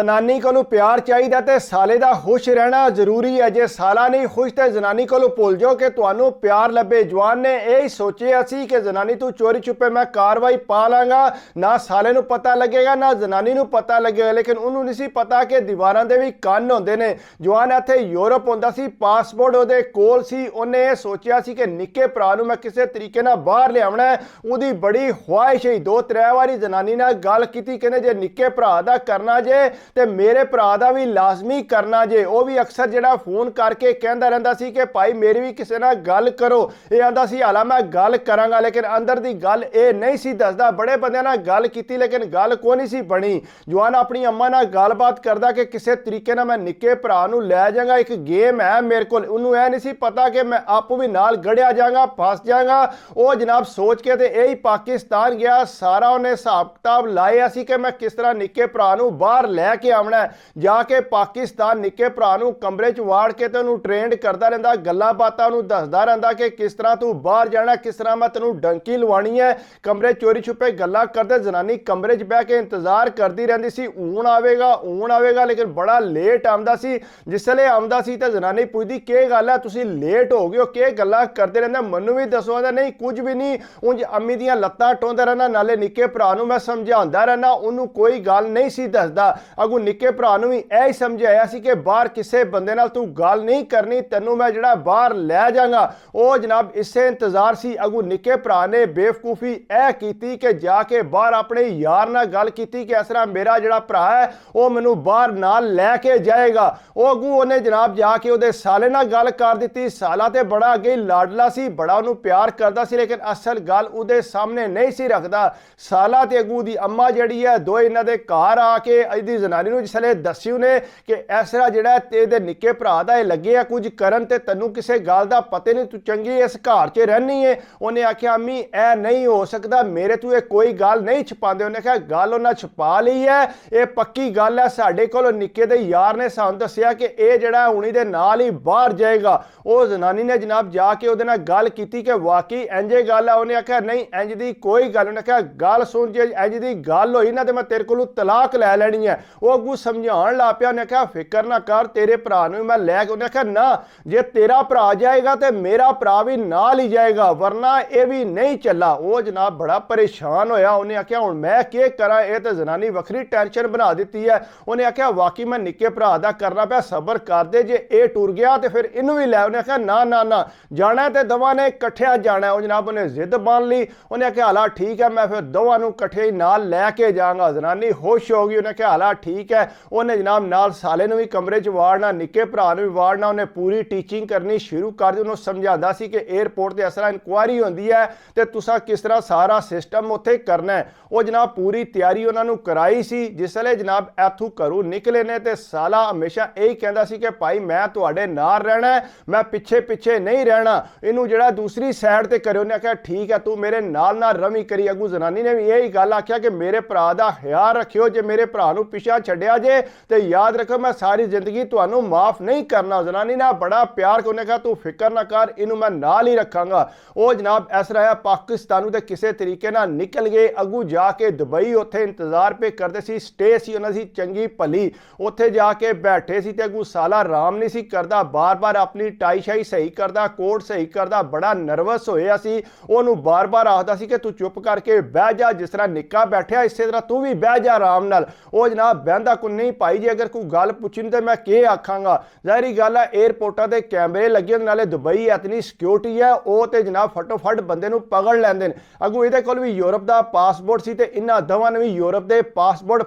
जनानी को प्यार चाहिए तो साले का खुश रहना जरूरी है। जे साला नहीं खुश तो जनानी को भुल जाओ कि तुहानू प्यार लभे। जवान ने यही सोचिया सी कि जनानी तू चोरी छुपे मैं कार्रवाई पा लांगा, ना साले नू पता लगेगा ना जनानी नू पता लगेगा। लेकिन उन्होंने नहीं सी पता कि दीवारां दे भी कंन होंदे ने। जवान इत्थे यूरोप होंदा सी, पासपोर्ट उहदे कोल सी। उन्हें यह सोचिया सी कि निक्के भरा नू मैं किसी तरीके नाल बाहर लियावना है। उहदी बड़ी ख्वाहिश ही 2-3 वारी जनानी नाल गल कीती, कहंदे जे निक्के भरा दा करना जे ते मेरे भरा दा भी लाजमी करना जे। वह भी अक्सर जिहड़ा फोन करके कहंदा रहिंदा सी कि भाई मेरी भी किसी नाल गल करो। ये आंदा सी हाला मैं गल करांगा, लेकिन अंदर दी गल ये नहीं सी दसदा। बड़े बंदियां नाल गल कीती लेकिन गल कोई नहीं सी बनी। जवान अपनी अम्मा नाल गलबात करदा कि किसी तरीके नाल मैं निक्के भरा नू लै जांगा, एक गेम है मेरे कोल। उन्होंने यह नहीं सी पता कि मैं आपू भी नाल गड़िया जांगा, फस जांगा। वो जनाब सोच के ते यही पाकिस्तान गया। सारा उन्हें हिसाब किताब लाया सी कि मैं किस तरह निक्के भरा नू बाहर लैके आवना है। जाके पाकिस्तान निक्के भरा नू कमरे च वाड़ के ते उन्होंने ट्रेंड करता रहिंदा, गल्लां बातां नूं दसदा रहिंदा कि किस तरह तू बाहर जाना, किस तरह मैं तेनू डंकी लवानी है। कमरे चोरी छुपे गल्लां करदे जनानी कमरे च बह के इंतजार करती रहिंदी सी, हूण आवेगा। लेकिन बड़ा लेट आंदा सी। जिसले आंदा सी ते जनानी पुछदी के गल है तुसीं लेट हो गए हो, के गल्लां करदे रहिंदे, मैनूं भी दसो। आंदा नहीं कुछ भी नहीं, उंज अम्मी दियां लत्तां टोंदा रहना, नाले निक्के भरा नूं मैं समझांदा रहना, उन्होंने कोई गल नहीं सी दसदा। अगू निक्के भरा नूं भी यही समझाया सी कि बाहर किसी बंदे नाल तू गल नहीं करनी, तैनूं मैं जिहड़ा बाहर लै जांगा। वो जनाब इसे इंतजार सी। अगू निक्के भरा ने बेवकूफ़ी यह की कि जाके बाहर अपने यार नाल गल कीती कि इस तरह मेरा जिहड़ा भरा है वो मैनूं बाहर नाल लैके जाएगा। वो अगू उन्हें जनाब जाके उहदे साले नाल गल कर दित्ती। साला ते बड़ा अगे लाडला सी, बड़ा उहनूं प्यार करदा सी, लेकिन असल गल उहदे सामने नहीं सी रखदा। साला ते अगू दी अम्मा जिहड़ी है दो इन्हां दे घर आके इहदी जनानी नूं जिसले दस्सी उन्हें कि इस तरह जिहड़ा तेरे निक्के भरा दा लगे आ कुछ करन ते तैनूं किसी गल दा पता नहीं, तू चंगी इस घर च रहनी है। उन्हें आख्या अम्मी ए नहीं हो सकता, मेरे तू ये कोई गल नहीं छुपाते। उन्हें कहा गल उन्हें छुपा ली है, ये पक्की गल है। साडे कोल निक्के दे यार ने सानूं दस्सिया कि ये जिहड़ा हुणी दे नाल ही बाहर जाएगा। वो जनानी ने जनाब जाके उहदे नाल गल कीती कि वाकई इंजे गल है। उन्हें आख्या नहीं इंज दी कोई गल। उन्हें कहा गल सुन, जे इंज दी गल होई ना तो मैं तेरे कोलों तलाक लै लैनी है। वो अगू समझाउण लग पिया। उन्हें कहा फिक्र ना कर, तेरे भरा नूं मैं लैके। उन्हें कहा ना जे तेरा भरा जाएगा तो मेरा भरा भी नाल ही जाएगा, वरना यह भी नहीं चला। वो जनाब बड़ा परेशान होया। उन्हें आख्या हुण मैं क्या करा, ये तो जनानी वखरी टेंशन बना दी है। उन्हें आख्या वाकई मैं निक्के भरा दा करना पिया, सबर कर दे, जे ये टुर गया तो फिर इनू भी लै। उन्हें आख्या ना ना ना जाना है तो दवा ने कट्ठिया जाना है। वो जनाब उन्हें जिद मान ली। उन्हें आख्या हाला ठीक है, मैं फिर दोवां नूं कट्ठे ही नाल लैके जाऊंगा। जनानी खुश हो गई। उन्हें आख्या हाला ठीक है। उन्हें जनाब नाल साले नूं भी कमरे च वाड़ना, निक्के भरा नूं भी वाड़ना। उन्हें पूरी टीचिंग करनी शुरू कर दी। उन्होंने समझाता सी कि एयरपोर्ट ते इस तरह इंक्वायरी होंदी है ते तुसा किस तरह सारा सिस्टम उत्थे करना है। वो जनाब पूरी तैयारी उन्होंने कराई सी। जिसले जनाब इथों घरों निकले ने ते साला हमेशा यही कहता सी कि भाई मैं तुहाडे नाल रहना है, मैं पिछे पिछे नहीं रहना, इनू जिहड़ा दूसरी साइड ते करो। उन्हें आख्या ठीक है तू मेरे नाल नाल रवी करी। अगू जनानी ने भी यही गल आख्या कि मेरे भरा दा ख्याल रखियो, जे मेरे भरा नूं पिछा छड्डिया जे ते याद रखो मैं सारी जिंदगी तुहानूं माफ नहीं करना। जनानी ने बड़ा प्यार को कहा तू फिक्र ना कर, इनू मैं नाल ही रखांगा। वो जनाब इस तरह पाकिस्तानों के किसी तरीके नाल निकल गए। अगू जाके दुबई उत्थे इंतजार पे करते सी, स्टे सी उन्हां दी चंगी भली। उत्थे जाके बैठे सी ते अगू साला आराम नहीं सी करदा, बार बार अपनी टाई शाई सही करदा, कोट सही करदा, बड़ा नर्वस होया सी। ओनू बार बार आखदा सी कि तू चुप करके बह जा, जिस तरह निक्का बैठा इस तरह तू भी बह जा आराम नाल। वो जनाब बहंदा को नहीं पाई जी, अगर कोई गल पुछनी तो मैं के आखांगा। जाहिर गल है एयरपोर्टां ते कैमरे लगे होंदे, नाले दुबई इतनी सिक्योरिटी है, वो तो जनाब फटोफट बंदे नूं पकड़ लैंदे ने। अगू इहदे कोल भी यूरोप का पासपोर्ट सी ते इन्हां दोवां ने भी यूरोप के पासपोर्ट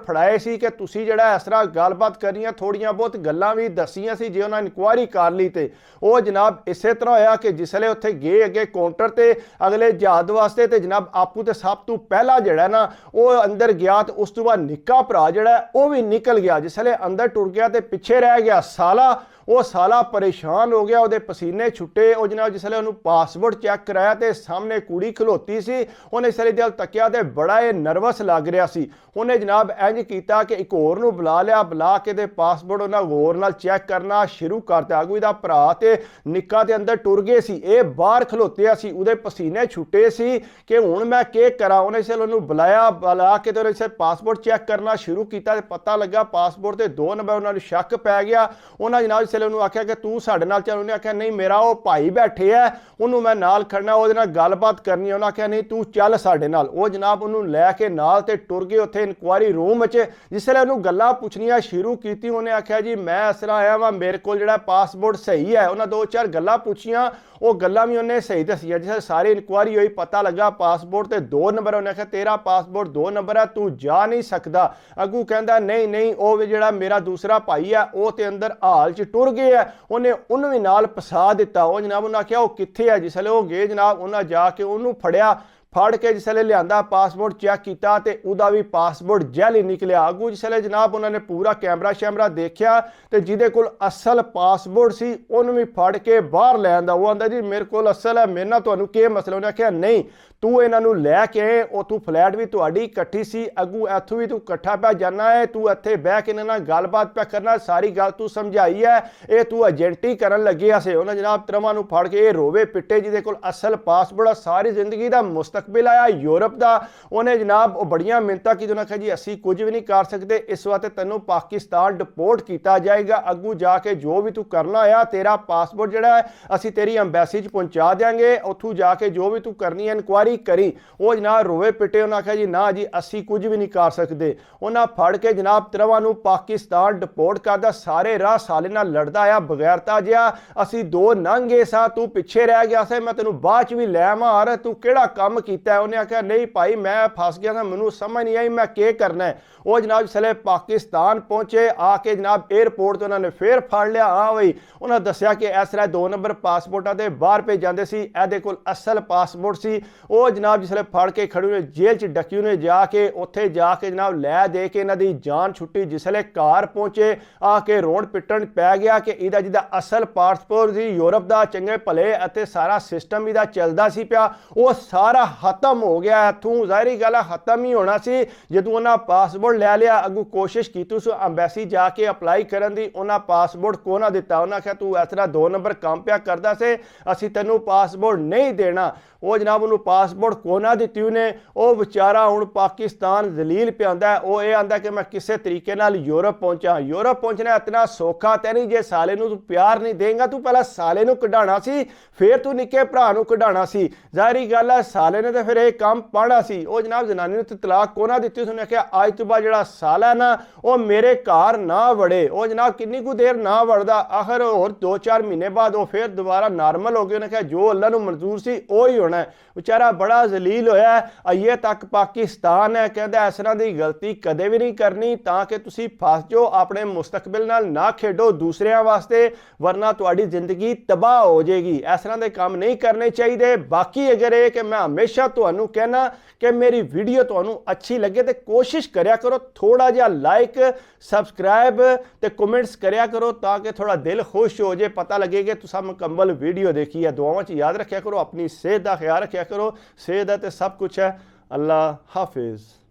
फड़ाए सी कि तुसीं जिहड़ा इस तरह गलबात करनी है, थोड़ियां बहुत गल्लां भी दस्सियां सी जे उन्हां इंक्वायरी कर ली। ते वो जनाब इस तरह होया कि जिसले उत्थे गए अगे काउंटर ते अगले जहाज वास्ते ते जनाब आपू तो सब तो पहला जिहड़ा ना वो अंदर गया। तो उस तो बाद निक्का भरा जिहड़ा वो भी निकल गया। जिसले अंदर टुर गया तो पिछे रह गया साला। ਉਹ ਸਾਲਾ ਪਰੇਸ਼ਾਨ ਹੋ ਗਿਆ, ਉਹਦੇ ਪਸੀਨੇ ਛੁੱਟੇ। ਉਹ ਜਨਾਬ ਜਿਸਲੇ ਉਹਨੂੰ ਪਾਸਪੋਰਟ ਚੈੱਕ ਕਰਾਇਆ ਤੇ ਸਾਹਮਣੇ ਕੁੜੀ ਖਲੋਤੀ ਸੀ, ਉਹਨੇ ਇਸ ਦੇ ਵੱਲ ਤੱਕਿਆ ਤੇ ਬੜਾ ਇਹ ਨਰਵਸ ਲੱਗ ਰਿਹਾ ਸੀ। ਉਹਨੇ ਜਨਾਬ ਇੰਜ ਕੀਤਾ ਕਿ ਇੱਕ ਹੋਰ ਨੂੰ ਬੁਲਾ ਲਿਆ, ਬੁਲਾ ਕੇ ਤੇ ਪਾਸਪੋਰਟ ਉਹਨਾਂ ਹੋਰ ਨਾਲ ਚੈੱਕ ਕਰਨਾ ਸ਼ੁਰੂ ਕਰਤਾ। ਅਗੂ ਦਾ ਭਰਾ ਤੇ ਨਿੱਕਾ ਦੇ ਅੰਦਰ ਟੁਰ ਗਏ ਸੀ, ਇਹ ਬਾਹਰ ਖਲੋਤਿਆ ਸੀ, ਉਹਦੇ ਪਸੀਨੇ ਛੁੱਟੇ ਸੀ ਕਿ ਹੁਣ ਮੈਂ ਕੀ ਕਰਾਂ। ਉਹਨੇ ਇਸ ਉਹਨੂੰ ਬੁਲਾਇਆ, ਬੁਲਾ ਕੇ ਤੇ ਉਹਨੇ ਇਸ ਪਾਸਪੋਰਟ ਚੈੱਕ ਕਰਨਾ ਸ਼ੁਰੂ ਕੀਤਾ ਤੇ ਪਤਾ ਲੱਗਾ ਪਾਸਪੋਰਟ ਤੇ 2 ਨੰਬਰ। ਉਹਨਾਂ ਨੂੰ ਸ਼ੱਕ ਪੈ ਗਿਆ। ਉਹਨਾਂ ਜਨਾਬ ਇਸ ਉਹਨੂੰ ਆਖਿਆ ਕਿ ਤੂੰ ਸਾਡੇ ਨਾਲ ਚੱਲ। ਉਹਨੇ ਆਖਿਆ ਨਹੀਂ, ਮੇਰਾ ਉਹ ਭਾਈ ਬੈਠੇ ਹੈ, ਉਹਨੂੰ ਮੈਂ ਨਾਲ ਖੜਨਾ, ਉਹਦੇ ਨਾਲ ਗੱਲਬਾਤ ਕਰਨੀ। ਉਹਨਾਂ ਆਖਿਆ ਨਹੀਂ ਤੂੰ ਚੱਲ ਸਾਡੇ ਨਾਲ। ਉਹ ਜਨਾਬ ਉਹਨੂੰ ਲੈ ਕੇ ਨਾਲ ਤੇ ਟੁਰ ਗਏ ਉੱਥੇ ਇਨਕੁਆਇਰੀ ਰੂਮ ਵਿੱਚ। ਜਿਸ ਵੇਲੇ ਉਹਨੂੰ ਗੱਲਾਂ ਪੁੱਛਣੀਆਂ ਸ਼ੁਰੂ ਕੀਤੀ, ਉਹਨੇ ਆਖਿਆ ਜੀ ਮੈਂ ਇਸ ਤਰ੍ਹਾਂ ਆਇਆ ਵਾਂ, ਮੇਰੇ ਕੋਲ ਜਿਹੜਾ ਪਾਸਪੋਰਟ ਸਹੀ ਹੈ। ਉਹਨਾਂ 2-4 ਗੱਲਾਂ ਪੁੱਛੀਆਂ, ਉਹ ਗੱਲਾਂ ਵੀ ਉਹਨੇ ਸਹੀ ਦਸੀਆਂ। ਜਿਸ ਸਾਰੀ ਇਨਕੁਆਇਰੀ ਹੋਈ, ਪਤਾ ਲੱਗਾ ਪਾਸਪੋਰਟ ਤੇ 2 ਨੰਬਰ। ਉਹਨੇ ਆਖਿਆ ਤੇਰਾ ਪਾਸਪੋਰਟ 2 ਨੰਬਰ ਹੈ, ਤੂੰ ਜਾ ਨਹੀਂ ਸਕਦਾ। ਅੱਗੂ ਕਹਿੰਦਾ ਨਹੀਂ ਨਹੀਂ, ਉਹ ਵੀ ਜਿਹੜਾ ਮੇਰਾ ਦੂਸਰਾ ਭਾਈ ਹੈ ਉਹ ਤੇ ਅੰਦਰ ਹਾਲ 'ਚ ਟੁਰ ਗਏ ਹੈ, ਉਹਨੂੰ ਵੀ ਨਾਲ ਫਸਾ ਦਿੱਤਾ। ਉਹ ਜਨਾਬ ਉਹਨਾਂ ਆਖਿਆ ਉਹ ਕਿੱਥੇ ਹੈ। ਜਿਸ ਵੇਲੇ ਉਹ ਗਏ ਜਨਾਬ, ਉਹਨਾਂ ਜਾ ਕੇ ਉਹਨੂੰ ਫੜਿਆ, ਫੜ ਕੇ ਜਿਸ ਵੇਲੇ ਲਿਆਂਦਾ, ਪਾਸਪੋਰਟ ਚੈੱਕ ਕੀਤਾ ਤੇ ਉਹਦਾ ਵੀ ਪਾਸਪੋਰਟ ਜੈਲੀ ਨਿਕਲਿਆ। ਅੱਗੂ ਜਿਸ ਵੇਲੇ ਜਨਾਬ ਉਹਨਾਂ ਨੇ ਪੂਰਾ ਕੈਮਰਾ ਸ਼ੈਮਰਾ ਦੇਖਿਆ ਤੇ ਜਿਹਦੇ ਕੋਲ ਅਸਲ ਪਾਸਪੋਰਟ ਸੀ ਉਹਨੂੰ ਵੀ ਫੜ ਕੇ ਬਾਹਰ ਲੈ ਆਂਦਾ। ਉਹ ਆਂਦਾ ਜੀ ਮੇਰੇ ਕੋਲ ਅਸਲ ਹੈ, ਮੇਰੇ ਨਾਲ ਤੁਹਾਨੂੰ ਕੀ ਮਸਲਾ। ਉਹਨੇ ਆਖਿਆ ਨਹੀਂ, ਤੂੰ ਇਹਨਾਂ ਨੂੰ ਲੈ ਕੇ ਆਏ, ਉੱਥੋਂ ਫਲੈਟ ਵੀ ਤੁਹਾਡੀ ਇਕੱਠੀ ਸੀ, ਅੱਗੂ ਇੱਥੋਂ ਵੀ ਤੂੰ ਇਕੱਠਾ ਪਿਆ ਜਾਣਾ ਹੈ, ਤੂੰ ਇੱਥੇ ਬਹਿ ਕੇ ਇਹਨਾਂ ਨਾਲ ਗੱਲਬਾਤ ਪਿਆ ਕਰਨਾ, ਸਾਰੀ ਗੱਲ ਤੂੰ ਸਮਝਾਈ ਹੈ, ਇਹ ਤੂੰ ਏਜੰਟੀ ਕਰਨ ਲੱਗਿਆ ਸੀ। ਉਹਨਾਂ ਜਨਾਬ ਤਰਵਾਂ ਨੂੰ ਫੜ ਕੇ ਇਹ ਰੋਵੇ ਪਿੱਟੇ, ਜਿਹਦੇ ਕੋਲ ਅਸਲ ਪਾਸਪੋਰਟ ਆ, ਸਾਰੀ ਜ਼ਿੰਦਗੀ ਦਾ ਮੁਸਤਕਬਲ ਆਇਆ ਯੂਰਪ ਦਾ। ਉਹਨੇ ਜਨਾਬ ਉਹ ਬੜੀਆਂ ਮਿੰਨਤਾਂ ਕੀਤੀ। ਉਹਨਾਂ ਕਿਹਾ ਜੀ ਅਸੀਂ ਕੁਝ ਵੀ ਨਹੀਂ ਕਰ ਸਕਦੇ, ਇਸ ਵਾਸਤੇ ਤੈਨੂੰ ਪਾਕਿਸਤਾਨ ਡਿਪੋਰਟ ਕੀਤਾ ਜਾਏਗਾ। ਅੱਗੂ ਜਾ ਕੇ ਜੋ ਵੀ ਤੂੰ ਕਰਨਾ ਹੋਇਆ, ਤੇਰਾ ਪਾਸਪੋਰਟ ਜਿਹੜਾ ਹੈ ਅਸੀਂ ਤੇਰੀ ਐਮਬੈਸੀ 'ਚ ਪਹੁੰਚਾ ਦਿਆਂਗੇ, ਉੱਥੋਂ ਜਾ ਕੇ ਜੋ ਵੀ ਤੂੰ ਕਰਨੀ ਹੈ ਇਨਕੁਆਇਰੀ ਕਰੀ। ਉਹ ਜਨਾਬ ਰੋਵੇ ਪਿੱਟੇ। ਉਹਨਾਂ ਆਖਿਆ ਜੀ ਨਾ ਜੀ ਅਸੀਂ ਕੁਝ ਵੀ ਨਹੀਂ ਕਰ ਸਕਦੇ। ਉਹਨਾਂ ਫੜ ਕੇ ਜਨਾਬ ਤਰਵਾਂ ਨੂੰ ਪਾਕਿਸਤਾਨ ਡਿਪੋਰਟ ਕਰਦਾ। ਸਾਰੇ ਰਾਹ ਸਾਲੇ ਨਾਲ ਲੜਦਾ ਆਇਆ ਬਗੈਰਤਾ ਜਿਹਾ, ਅਸੀਂ 2 ਨੰਗੇ ਸਾਂ, ਤੂੰ ਪਿੱਛੇ ਰਹਿ ਗਿਆ ਸੀ, ਮੈਂ ਤੈਨੂੰ ਬਾਅਦ 'ਚ ਵੀ ਲੈ ਮਾਰ, ਤੂੰ ਕਿਹੜਾ ਕੰਮ ਕੀਤਾ। ਉਹਨੇ ਆਖਿਆ ਨਹੀਂ ਭਾਈ ਮੈਂ ਫਸ ਗਿਆ ਸਾਂ, ਮੈਨੂੰ ਸਮਝ ਨਹੀਂ ਆਈ ਮੈਂ ਕੀ ਕਰਨਾ ਹੈ। ਉਹ ਜਨਾਬ ਸਲੇ ਪਾਕਿਸਤਾਨ ਪਹੁੰਚੇ, ਆ ਕੇ ਜਨਾਬ 에ਅਰਪੋਰਟ ਤੋਂ ਉਹਨਾਂ ਨੇ ਫੇਰ ਫੜ ਲਿਆ। ਹਾਂ ਬਈ ਉਹਨਾਂ ਦੱਸਿਆ ਕਿ ਇਸ ਤਰ੍ਹਾਂ 2 ਨੰਬਰ ਪਾਸਪੋਰਟਾਂ ਤੇ ਬਾਹਰ ਭੇਜ ਜਾਂਦੇ ਸੀ, ਇਹਦੇ ਕੋਲ ਅਸਲ ਪਾਸਪੋਰਟ ਸੀ। ਉਹ ਜਨਾਬ ਜਿਸਲੇ ਫੜ ਕੇ ਖੜੂ ਨੇ ਜੇਲ੍ਹ 'ਚ ਡੱਕੀ, ਉਹਨੇ ਜਾ ਕੇ ਉੱਥੇ ਜਾ ਕੇ ਜਨਾਬ ਲੈ ਦੇ ਕੇ ਇਹਨਾਂ ਦੀ ਜਾਨ ਛੁੱਟੀ। ਜਿਸਲੇ ਘਰ ਪਹੁੰਚੇ ਆ ਕੇ ਰੋਣ ਪਿੱਟਣ ਪੈ ਗਿਆ ਕਿ ਇਹਦਾ ਜਿਹਦਾ ਅਸਲ ਪਾਸਪੋਰਟ ਸੀ ਯੂਰਪ ਦਾ, ਚੰਗੇ ਭਲੇ ਅਤੇ ਸਾਰਾ ਸਿਸਟਮ ਇਹਦਾ ਚੱਲਦਾ ਸੀ ਪਿਆ, ਉਹ ਸਾਰਾ ਖਤਮ ਹੋ ਗਿਆ। ਇੱਥੋਂ ਜ਼ਾਹਿਰੀ ਗੱਲ ਖਤਮ ਹੀ ਹੋਣਾ ਸੀ। ਜਦੋਂ ਉਹਨਾਂ ਪਾਸਪੋਰਟ ਲੈ ਲਿਆ, ਅੱਗੂ ਕੋਸ਼ਿਸ਼ ਕੀਤੀ ਉਸ ਐਮਬੈਸੀ ਜਾ ਕੇ ਅਪਲਾਈ ਕਰਨ ਦੀ, ਉਹਨਾਂ ਪਾਸਪੋਰਟ ਕੋ ਨਾ ਦਿੱਤਾ। ਉਹਨਾਂ ਆਖਿਆ ਤੂੰ ਇਸ ਤਰ੍ਹਾਂ 2 ਨੰਬਰ ਕੰਮ ਪਿਆ ਕਰਦਾ ਸੀ, ਅਸੀਂ ਤੈਨੂੰ ਪਾਸਪੋਰਟ ਨਹੀਂ ਦੇਣਾ। ਉਹ ਜਨਾਬ ਉਹਨੂੰ ਪਾਸਪੋਰਟ ਕੋ ਨਾ ਦਿੱਤੀ ਉਹਨੇ। ਉਹ ਵਿਚਾਰਾ ਹੁਣ ਪਾਕਿਸਤਾਨ ਜ਼ਲੀਲ ਪਿਆਂਦਾ। ਉਹ ਇਹ ਆਂਦਾ ਕਿ ਮੈਂ ਕਿਸੇ ਤਰੀਕੇ ਨਾਲ ਯੂਰਪ ਪਹੁੰਚਾਂ। ਯੂਰਪ ਪਹੁੰਚਣਾ ਇਤਨਾ ਸੌਖਾ ਤੇ ਨਹੀਂ। ਜੇ ਸਾਲੇ ਨੂੰ ਤੂੰ ਪਿਆਰ ਨਹੀਂ ਦੇਂਗਾ, ਤੂੰ ਪਹਿਲਾਂ ਸਾਲੇ ਨੂੰ ਕਢਾਣਾ ਸੀ, ਫਿਰ ਤੂੰ ਨਿੱਕੇ ਭਰਾ ਨੂੰ ਕਢਾਣਾ ਸੀ। ਜ਼ਾਹਿਰੀ ਗੱਲ ਹੈ ਸਾਲੇ ਨੇ ਤਾਂ ਫਿਰ ਇਹ ਕੰਮ ਪਾਣਾ ਸੀ। ਉਹ ਜਨਾਬ ਜਨਾਨੀ ਨੂੰ ਤਲਾਕ ਕੋ ਨਾ ਦਿੱਤੀ। ਉਸਨੇ ਆਖਿਆ ਅੱਜ ਤੋਂ ਬਾਅਦ ਜਿਹੜਾ ਸਾਲਾ ਨਾ ਉਹ ਮੇਰੇ ਘਰ ਨਾ ਵੜੇ। ਉਹ ਜਨਾਬ ਕਿੰਨੀ ਕੁ ਦੇਰ ਨਾ ਵੜਦਾ, ਆਖਰ ਹੋਰ 2-4 ਮਹੀਨੇ ਬਾਅਦ ਉਹ ਫਿਰ ਦੁਬਾਰਾ ਨਾਰਮਲ ਹੋ ਗਏ। ਉਹਨੇ ਕਿਹਾ ਜੋ ਅੱਲਾ ਨੂੰ ਮਨਜ਼ੂਰ ਸੀ ਉਹ ਹੀ ਹੋਣਾ। ਵਿਚਾਰਾ ਬੜਾ ਜ਼ਲੀਲ ਹੋਇਆ। ਅਈਏ ਤੱਕ ਪਾਕਿਸਤਾਨ ਹੈ, ਕਹਿੰਦਾ ਇਸ ਤਰ੍ਹਾਂ ਦੀ ਗਲਤੀ ਕਦੇ ਵੀ ਨਹੀਂ ਕਰਨੀ ਤਾਂ ਕਿ ਤੁਸੀਂ ਫਸ ਜਾਓ। ਆਪਣੇ ਮੁਸਤਕਬਲ ਨਾਲ ਨਾ ਖੇਡੋ ਦੂਸਰਿਆਂ ਵਾਸਤੇ, ਵਰਨਾ ਤੁਹਾਡੀ ਜ਼ਿੰਦਗੀ ਤਬਾਹ ਹੋ ਜਾਏਗੀ। ਇਸ ਤਰ੍ਹਾਂ ਦੇ ਕੰਮ ਨਹੀਂ ਕਰਨੇ ਚਾਹੀਦੇ। ਬਾਕੀ ਅਗਰ ਇਹ ਕਿ ਮੈਂ ਹਮੇਸ਼ਾ ਤੁਹਾਨੂੰ ਕਹਿਣਾ ਕਿ ਮੇਰੀ ਵੀਡੀਓ ਤੁਹਾਨੂੰ ਅੱਛੀ ਲੱਗੇ ਤੇ ਕੋਸ਼ਿਸ਼ ਕਰਿਆ ਕਰੋ ਥੋੜਾ ਜਿਹਾ ਲਾਈਕ ਸਬਸਕ੍ਰਾइब ਤੇ ਕਮੈਂਟਸ ਕਰਿਆ ਕਰੋ ਤਾਂ ਕਿ ਥੋੜਾ ਦਿਲ ਖੁਸ਼ ਹੋ ਜਾਏ, ਪਤਾ ਲੱਗੇ ਕਿ ਤੁਸੀਂ ਮੁਕੰਮਲ ਵੀਡੀਓ ਦੇਖੀ ਹੈ। ਦੁਆਵਾਂ 'ਚ ਯਾਦ ਰੱਖਿਆ ਕਰੋ, ਆਪਣੀ ਸਿਹਤ ਦਾ ख्याल रखा करो। सेहत है तो सब कुछ है। अल्लाह हाफिज़।